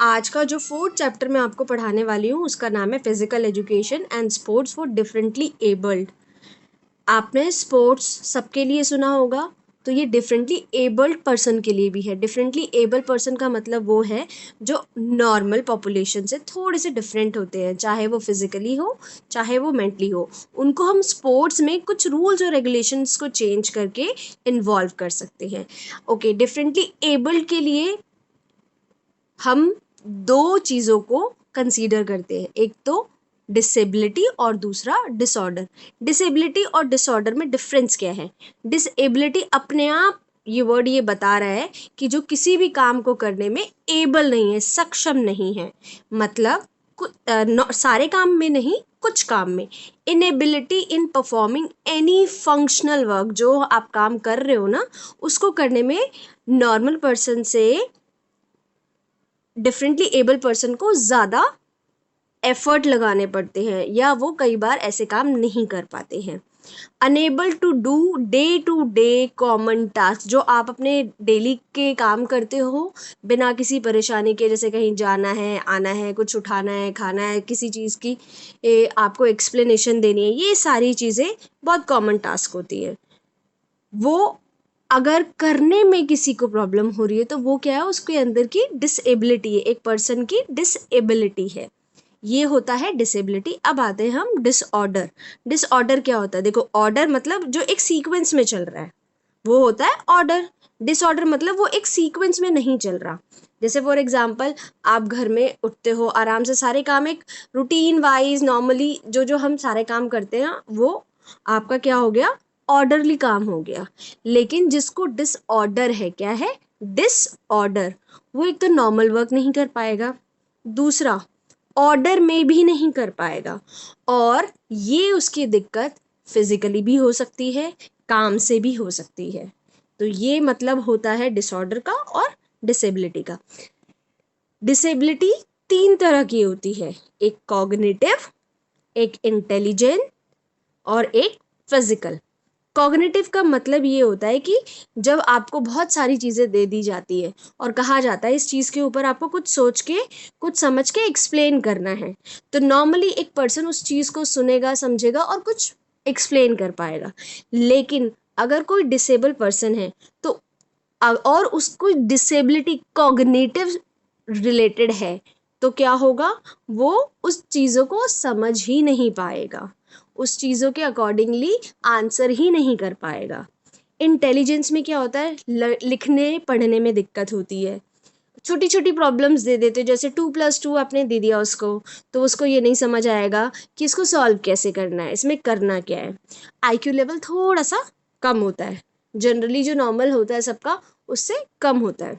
आज का जो फोर्थ चैप्टर मैं आपको पढ़ाने वाली हूँ उसका नाम है physical education and sports for differently abled. आपने स्पोर्ट्स सबके लिए सुना होगा, तो ये डिफरेंटली एबल्ड पर्सन के लिए भी है। डिफरेंटली एबल्ड पर्सन का मतलब वो है जो नॉर्मल पॉपुलेशन से थोड़े से डिफरेंट होते हैं, चाहे वो फिजिकली हो चाहे वो मेंटली हो। उनको हम स्पोर्ट्स में कुछ रूल्स और रेगुलेशंस को चेंज करके इन्वॉल्व कर सकते हैं। ओके, डिफरेंटली एबल्ड के लिए हम दो चीज़ों को कंसीडर करते हैं, एक तो डिसेबिलिटी और दूसरा डिसऑर्डर। डिसेबिलिटी और डिसऑर्डर में डिफरेंस क्या है? डिसेबिलिटी अपने आप ये वर्ड ये बता रहा है कि जो किसी भी काम को करने में एबल नहीं है, सक्षम नहीं है। मतलब सारे काम में नहीं, कुछ काम में। Inability in performing any functional work, जो आप काम कर रहे हो ना, उसको करने में नॉर्मल पर्सन से डिफरेंटली एबल पर्सन को ज़्यादा एफर्ट लगाने पड़ते हैं या वो कई बार ऐसे काम नहीं कर पाते हैं। Unable to do day to day common task, जो आप अपने डेली के काम करते हो बिना किसी परेशानी के, जैसे कहीं जाना है, आना है, कुछ उठाना है, खाना है, किसी चीज़ की आपको एक्सप्लेनेशन देनी है, ये सारी चीज़ें बहुत कॉमन टास्क होती है। वो अगर करने में किसी को प्रॉब्लम हो रही है तो वो क्या है, उसके अंदर की डिसेबिलिटी है, एक पर्सन की डिसेबिलिटी है, ये होता है डिसेबिलिटी। अब आते हैं हम डिसऑर्डर। डिसऑर्डर क्या होता है? देखो, ऑर्डर मतलब जो एक सीक्वेंस में चल रहा है वो होता है ऑर्डर। डिसऑर्डर मतलब वो एक सीक्वेंस में नहीं चल रहा। जैसे फॉर एग्जाम्पल, आप घर में उठते हो आराम से, सारे काम एक रूटीन वाइज नॉर्मली जो जो हम सारे काम करते हैं वो आपका क्या हो गया, ऑर्डरली काम हो गया। लेकिन जिसको डिसऑर्डर है, क्या है डिसऑर्डर, वो एक तो नॉर्मल वर्क नहीं कर पाएगा, दूसरा ऑर्डर में भी नहीं कर पाएगा, और ये उसकी दिक्कत फिजिकली भी हो सकती है, काम से भी हो सकती है। तो ये मतलब होता है डिसऑर्डर का और डिसेबिलिटी का। डिसेबिलिटी तीन तरह की होती है, एक कॉग्निटिव, एक इंटेलिजेंट और एक फिजिकल। कॉग्निटिव का मतलब ये होता है कि जब आपको बहुत सारी चीज़ें दे दी जाती है और कहा जाता है इस चीज़ के ऊपर आपको कुछ सोच के, कुछ समझ के एक्सप्लेन करना है, तो नॉर्मली एक पर्सन उस चीज़ को सुनेगा, समझेगा और कुछ एक्सप्लेन कर पाएगा। लेकिन अगर कोई डिसेबल पर्सन है तो और उसको डिसेबिलिटी कॉग्निटिव रिलेटेड है, तो क्या होगा, वो उस चीज़ों को समझ ही नहीं पाएगा, उस चीज़ों के अकॉर्डिंगली आंसर ही नहीं कर पाएगा। इंटेलिजेंस में क्या होता है, लिखने पढ़ने में दिक्कत होती है, छोटी छोटी प्रॉब्लम्स दे देते, जैसे 2+2 आपने दे दिया उसको, तो उसको ये नहीं समझ आएगा कि इसको सॉल्व कैसे करना है, इसमें करना क्या है। आईक्यू लेवल थोड़ा सा कम होता है, जनरली जो नॉर्मल होता है सबका उससे कम होता है।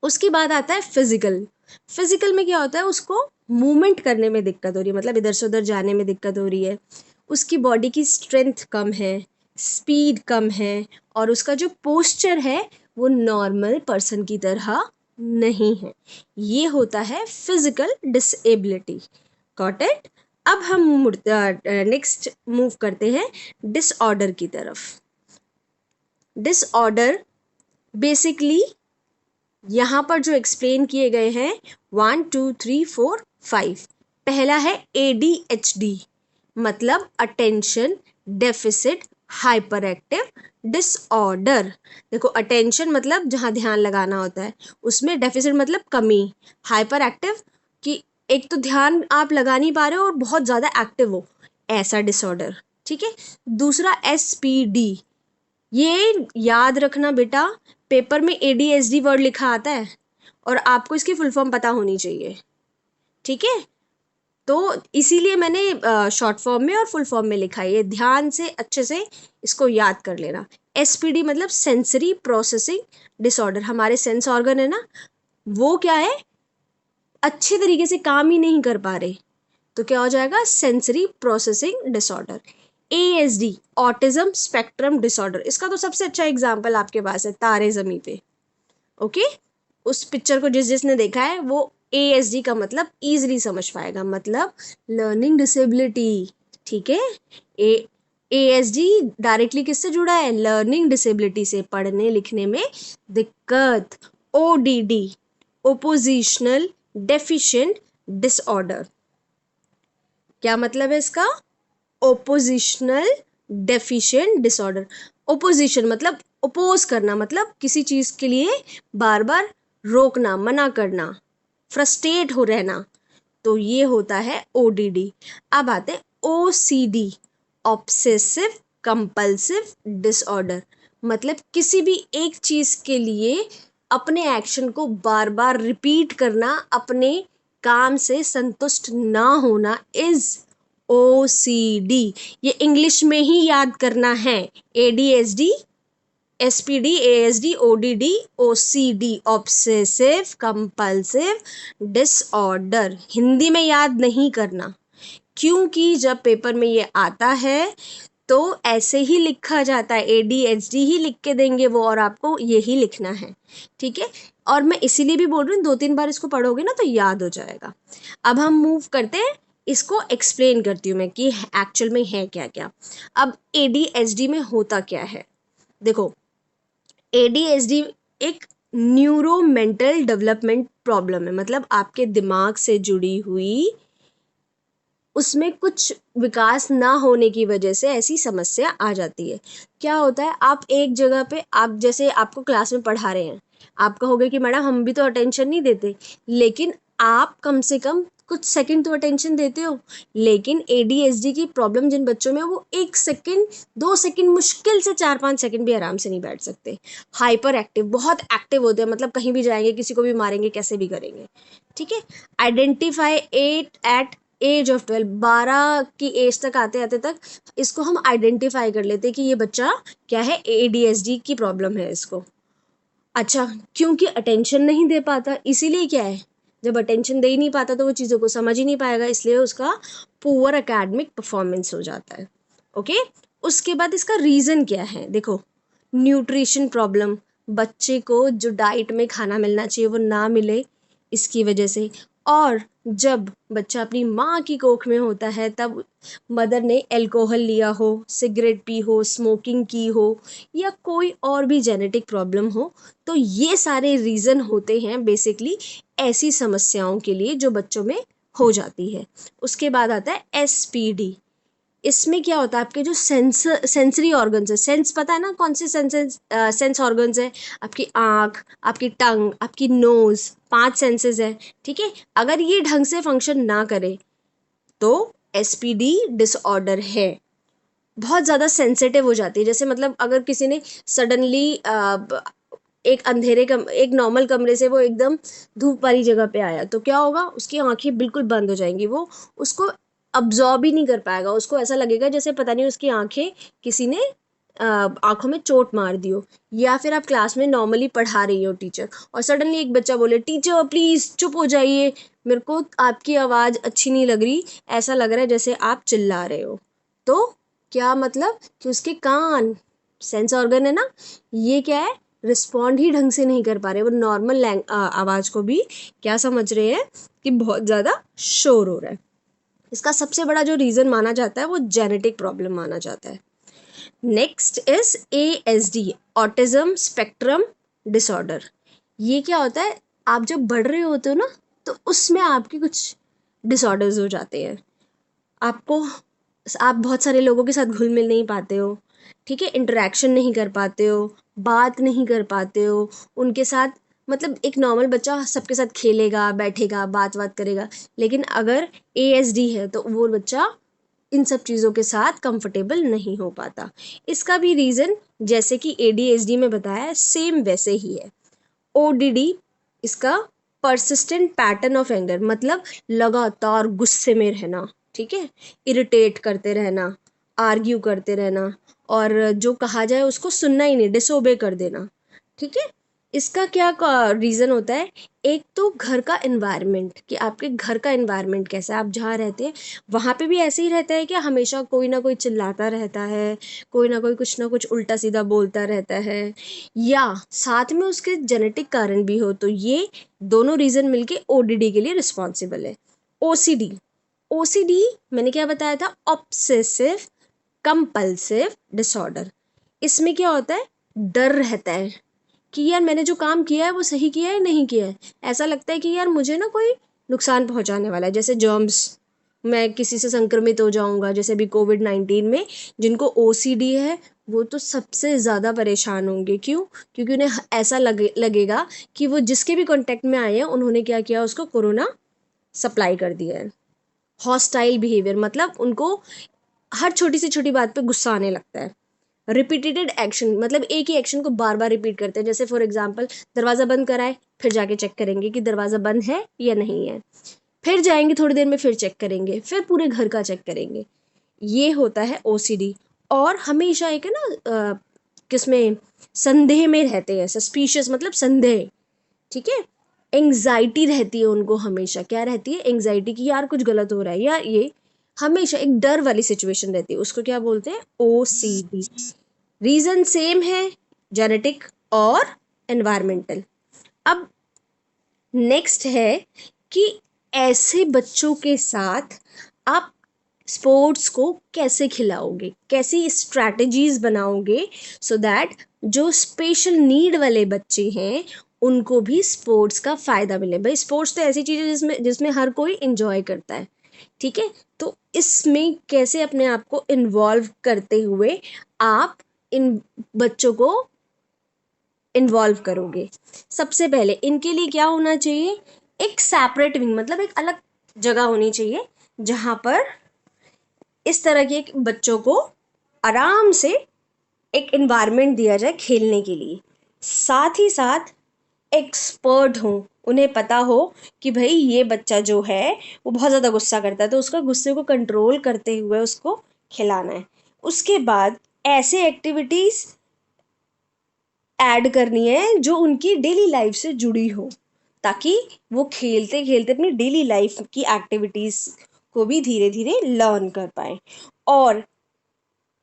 उसके बाद आता है फिजिकल। फिजिकल में क्या होता है, उसको मूवमेंट करने में दिक्कत हो रही है, मतलब इधर से उधर जाने में दिक्कत हो रही है, उसकी बॉडी की स्ट्रेंथ कम है, स्पीड कम है, और उसका जो पोस्चर है वो नॉर्मल पर्सन की तरह नहीं है। ये होता है फिजिकल डिसेबिलिटी। Got it? अब हम नेक्स्ट मूव करते हैं डिसऑर्डर की तरफ। डिसऑर्डर बेसिकली यहाँ पर जो एक्सप्लेन किए गए हैं 1 2 3 4 5। पहला है ADHD, मतलब attention deficit hyper active disorder. देखो, अटेंशन मतलब जहाँ ध्यान लगाना होता है, उसमें डेफिसिट मतलब कमी, हाइपर एक्टिव कि एक तो ध्यान आप लगा नहीं पा रहे हो और बहुत ज़्यादा एक्टिव हो, ऐसा डिसऑर्डर। ठीक है। दूसरा SPD, ये याद रखना बेटा, पेपर में ADHD वर्ड लिखा आता है और आपको इसकी फुल फॉर्म पता होनी चाहिए। ठीक है, तो इसीलिए मैंने शॉर्ट फॉर्म में और फुल फॉर्म में लिखा है, ये ध्यान से अच्छे से इसको याद कर लेना। SPD मतलब सेंसरी प्रोसेसिंग डिसऑर्डर, हमारे सेंस ऑर्गन है ना, वो क्या है, अच्छे तरीके से काम ही नहीं कर पा रहे, तो क्या हो जाएगा, sensory processing disorder. ASD autism spectrum disorder, इसका तो सबसे अच्छा एग्जाम्पल आपके पास है तारे ज़मीं पे। ओके, उस पिक्चर को जिसने देखा है वो ASD का मतलब इजीली समझ पाएगा, मतलब लर्निंग डिसेबिलिटी। ठीक है, ए ASD डायरेक्टली किससे जुड़ा है, लर्निंग डिसेबिलिटी से, पढ़ने लिखने में दिक्कत। ODD oppositional deficient disorder. क्या मतलब है इसका? Oppositional deficient disorder. ओपोजिशन मतलब ओपोज करना, मतलब किसी चीज के लिए बार बार रोकना, मना करना, फ्रस्ट्रेट हो रहना, तो ये होता है ओडीडी। अब आते हैं ओसीडी, ऑब्सेसिव कंपल्सिव डिसऑर्डर। मतलब किसी भी एक चीज के लिए अपने एक्शन को बार बार रिपीट करना, अपने काम से संतुष्ट ना होना इज ओसीडी। ये इंग्लिश में ही याद करना है। ADHD, SPD, ASD, ODD, OCD, obsessive compulsive disorder. Hindi में याद नहीं करना, क्योंकि जब पेपर में ये आता है तो ऐसे ही लिखा जाता है, एडीएचडी ही लिख के देंगे वो, और आपको यही लिखना है, ठीक है। और मैं इसीलिए भी बोल रही हूँ, 2-3 बार इसको पढ़ोगे ना तो याद हो जाएगा। अब हम मूव करते हैं, इसको एक्सप्लेन करती हूँ मैं कि एक्चुअल में है क्या क्या। अब एडीएचडी में होता क्या है, देखो। एडीएचडी एक न्यूरो मेंटल डेवलपमेंट प्रॉब्लम है, मतलब आपके दिमाग से जुड़ी हुई उसमें कुछ विकास ना होने की वजह से ऐसी समस्या आ जाती है। क्या होता है, आप एक जगह पे, आप जैसे आपको क्लास में पढ़ा रहे हैं, आप कहोगे कि मैडम हम भी तो अटेंशन नहीं देते, लेकिन आप कम से कम कुछ सेकंड तो अटेंशन देते हो। लेकिन एडीएचडी की प्रॉब्लम जिन बच्चों में, वो 1 सेकंड 2 सेकंड, मुश्किल से 4-5 सेकंड भी आराम से नहीं बैठ सकते। हाइपर एक्टिव, बहुत एक्टिव होते हैं, मतलब कहीं भी जाएंगे, किसी को भी मारेंगे, कैसे भी करेंगे, ठीक है। Identify at at age of 12, 12 की एज तक आते आते तक इसको हम आइडेंटिफाई कर लेते हैं कि ये बच्चा क्या है, एडीएचडी की प्रॉब्लम है इसको। अच्छा, क्योंकि अटेंशन नहीं दे पाता, इसीलिए क्या है, जब अटेंशन दे ही नहीं पाता तो वो चीज़ों को समझ ही नहीं पाएगा, इसलिए उसका पुअर एकेडमिक परफॉर्मेंस हो जाता है। ओके, उसके बाद इसका रीज़न क्या है, देखो। न्यूट्रिशन प्रॉब्लम, बच्चे को जो डाइट में खाना मिलना चाहिए वो ना मिले, इसकी वजह से। और जब बच्चा अपनी माँ की कोख में होता है तब मदर ने अल्कोहल लिया हो, सिगरेट पी हो, स्मोकिंग की हो, या कोई और भी जेनेटिक प्रॉब्लम हो, तो ये सारे रीज़न होते हैं बेसिकली ऐसी समस्याओं के लिए जो बच्चों में हो जाती है। उसके बाद आता है एसपीडी। इसमें क्या होता है, आपके जो सेंसरी ऑर्गन्स है, सेंस पता है ना कौन से सेंस ऑर्गन्स है, आपकी आँख, आपकी टंग, आपकी नोज़, 5 सेंसेस है, ठीक है। अगर ये ढंग से फंक्शन ना करे तो एसपीडी डिसऑर्डर है। बहुत ज़्यादा सेंसिटिव हो जाती है, जैसे मतलब अगर किसी ने सडनली एक नॉर्मल कमरे से वो एकदम धूप वाली जगह पे आया, तो क्या होगा, उसकी आंखें बिल्कुल बंद हो जाएंगी, वो उसको अब्जॉर्ब ही नहीं कर पाएगा, उसको ऐसा लगेगा जैसे पता नहीं उसकी आंखें किसी ने आंखों में चोट मार दी हो। या फिर आप क्लास में नॉर्मली पढ़ा रही हो टीचर, और सडनली एक बच्चा बोले टीचर प्लीज़ चुप हो जाइए, मेरे को आपकी आवाज़ अच्छी नहीं लग रही, ऐसा लग रहा है जैसे आप चिल्ला रहे हो। तो क्या मतलब कि उसके कान, सेंस ऑर्गन है ना, ये क्या है, रिस्पॉन्ड ही ढंग से नहीं कर पा रहे, वो नॉर्मल आवाज़ को भी क्या समझ रहे हैं कि बहुत ज़्यादा शोर हो रहा है। इसका सबसे बड़ा जो रीज़न माना जाता है वो जेनेटिक प्रॉब्लम माना जाता है। Next is ASD, autism spectrum disorder. ये क्या होता है, आप जब बढ़ रहे होते हो ना तो उसमें आपके कुछ डिसऑर्डर्स हो जाते हैं। आपको, आप बहुत सारे लोगों के साथ घुल मिल नहीं पाते हो, ठीक है, इंटरेक्शन नहीं कर पाते हो, बात नहीं कर पाते हो उनके साथ। मतलब एक नॉर्मल बच्चा सबके साथ खेलेगा, बैठेगा, बात करेगा, लेकिन अगर एएसडी है तो वो बच्चा इन सब चीज़ों के साथ कंफर्टेबल नहीं हो पाता। इसका भी रीज़न जैसे कि एडीएचडी में बताया है, सेम वैसे ही है। ओडीडी, इसका परसिस्टेंट पैटर्न ऑफ एंगर, मतलब लगातार गुस्से में रहना, ठीक है, इरिटेट करते रहना, आर्ग्यू करते रहना, और जो कहा जाए उसको सुनना ही नहीं, डिसोबे कर देना, ठीक है। इसका क्या रीज़न होता है, एक तो घर का एनवायरनमेंट, कि आपके घर का एनवायरनमेंट कैसा है, आप जहाँ रहते हैं वहाँ पे भी ऐसे ही रहता है कि हमेशा कोई ना कोई चिल्लाता रहता है, कोई ना कोई कुछ ना कुछ उल्टा सीधा बोलता रहता है, या साथ में उसके जेनेटिक कारण भी हो, तो ये दोनों रीज़न मिलके ओडीडी के लिए रिस्पॉन्सिबल है। ओसीडी, ओसीडी मैंने क्या बताया था, ऑब्सेसिव कंपल्सिव डिसऑर्डर। इसमें क्या होता है, डर रहता है कि यार मैंने जो काम किया है वो सही किया है नहीं किया है, ऐसा लगता है कि यार मुझे ना कोई नुकसान पहुंचाने वाला है। जैसे जर्म्स, मैं किसी से संक्रमित हो जाऊंगा, जैसे अभी कोविड-19 में जिनको ओसीडी है वो तो सबसे ज़्यादा परेशान होंगे। क्यों? क्योंकि उन्हें ऐसा लगेगा कि वो जिसके भी कांटेक्ट में आए हैं उन्होंने क्या किया, उसको कोरोना सप्लाई कर दिया है। हॉस्टाइल बिहेवियर मतलब उनको हर छोटी से छोटी बात पे गुस्सा आने लगता है। रिपीटेड एक्शन मतलब एक ही एक्शन को बार बार रिपीट करते हैं। जैसे फॉर एग्जाम्पल दरवाज़ा बंद कराए, फिर जाके चेक करेंगे कि दरवाज़ा बंद है या नहीं है, फिर जाएंगे थोड़ी देर में फिर चेक करेंगे, फिर पूरे घर का चेक करेंगे। ये होता है ओसीडी। और हमेशा एक है ना किसमें, संदेह में रहते हैं, सस्पिशियस मतलब संदेह, ठीक है। एंग्जाइटी रहती है उनको, हमेशा क्या रहती है, एंग्जाइटी की यार कुछ गलत हो रहा है, या ये हमेशा एक डर वाली सिचुएशन रहती है, उसको क्या बोलते हैं, ओसीडी। रीजन सेम है, जेनेटिक और एनवायरमेंटल। अब नेक्स्ट है कि ऐसे बच्चों के साथ आप स्पोर्ट्स को कैसे खिलाओगे, कैसी स्ट्रैटेजीज बनाओगे सो दैट जो स्पेशल नीड वाले बच्चे हैं उनको भी स्पोर्ट्स का फ़ायदा मिले। भाई स्पोर्ट्स तो ऐसी चीज़ है जिसमें जिसमें हर कोई इंजॉय करता है, ठीक है। तो इसमें कैसे अपने आप को इन्वॉल्व करते हुए आप इन बच्चों को इन्वॉल्व करोगे। सबसे पहले इनके लिए क्या होना चाहिए, एक सेपरेट विंग मतलब एक अलग जगह होनी चाहिए जहाँ पर इस तरह के बच्चों को आराम से एक इन्वायरमेंट दिया जाए खेलने के लिए। साथ ही साथ एक्सपर्ट हो, उन्हें पता हो कि भाई ये बच्चा जो है वो बहुत ज़्यादा गुस्सा करता है, तो उसका गुस्से को कंट्रोल करते हुए उसको खिलाना है। उसके बाद ऐसे एक्टिविटीज़ ऐड करनी है जो उनकी डेली लाइफ से जुड़ी हो, ताकि वो खेलते खेलते अपनी डेली लाइफ की एक्टिविटीज़ को भी धीरे धीरे लर्न कर पाए। और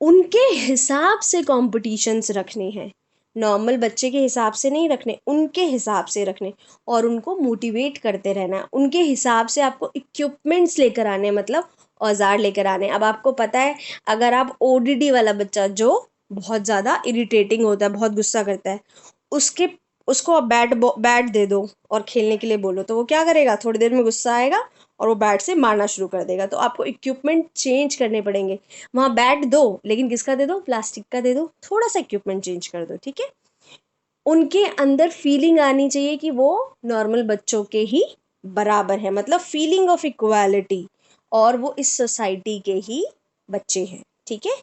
उनके हिसाब से कॉम्पिटिशन्स रखने हैं, नॉर्मल बच्चे के हिसाब से नहीं रखने, उनके हिसाब से रखने। और उनको मोटिवेट करते रहना, उनके हिसाब से आपको इक्विपमेंट्स लेकर आने, मतलब औजार लेकर आने। अब आपको पता है अगर आप ओडीडी वाला बच्चा जो बहुत ज़्यादा इरिटेटिंग होता है, बहुत गुस्सा करता है, उसके उसको आप बैट दे दो और खेलने के लिए बोलो, तो वो क्या करेगा, थोड़ी देर में गुस्सा आएगा और वो बैट से मारना शुरू कर देगा। तो आपको इक्विपमेंट चेंज करने पड़ेंगे। वहाँ बैट दो लेकिन किसका दे दो, प्लास्टिक का दे दो, थोड़ा सा इक्विपमेंट चेंज कर दो, ठीक है। उनके अंदर फीलिंग आनी चाहिए कि वो नॉर्मल बच्चों के ही बराबर है, मतलब फीलिंग ऑफ इक्वालिटी, और वो इस सोसाइटी के ही बच्चे हैं, ठीक है।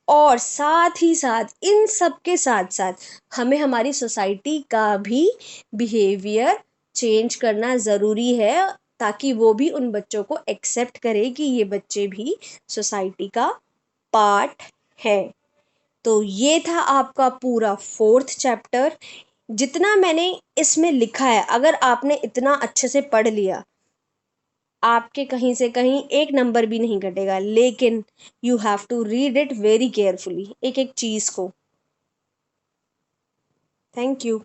और साथ ही साथ इन सब के साथ साथ हमें हमारी सोसाइटी का भी बिहेवियर चेंज करना ज़रूरी है, ताकि वो भी उन बच्चों को एक्सेप्ट करे कि ये बच्चे भी सोसाइटी का पार्ट है। तो ये था आपका पूरा 4th चैप्टर। जितना मैंने इसमें लिखा है, अगर आपने इतना अच्छे से पढ़ लिया, आपके कहीं से कहीं एक नंबर भी नहीं घटेगा। लेकिन you have to read it very carefully, एक एक चीज़ को। Thank you.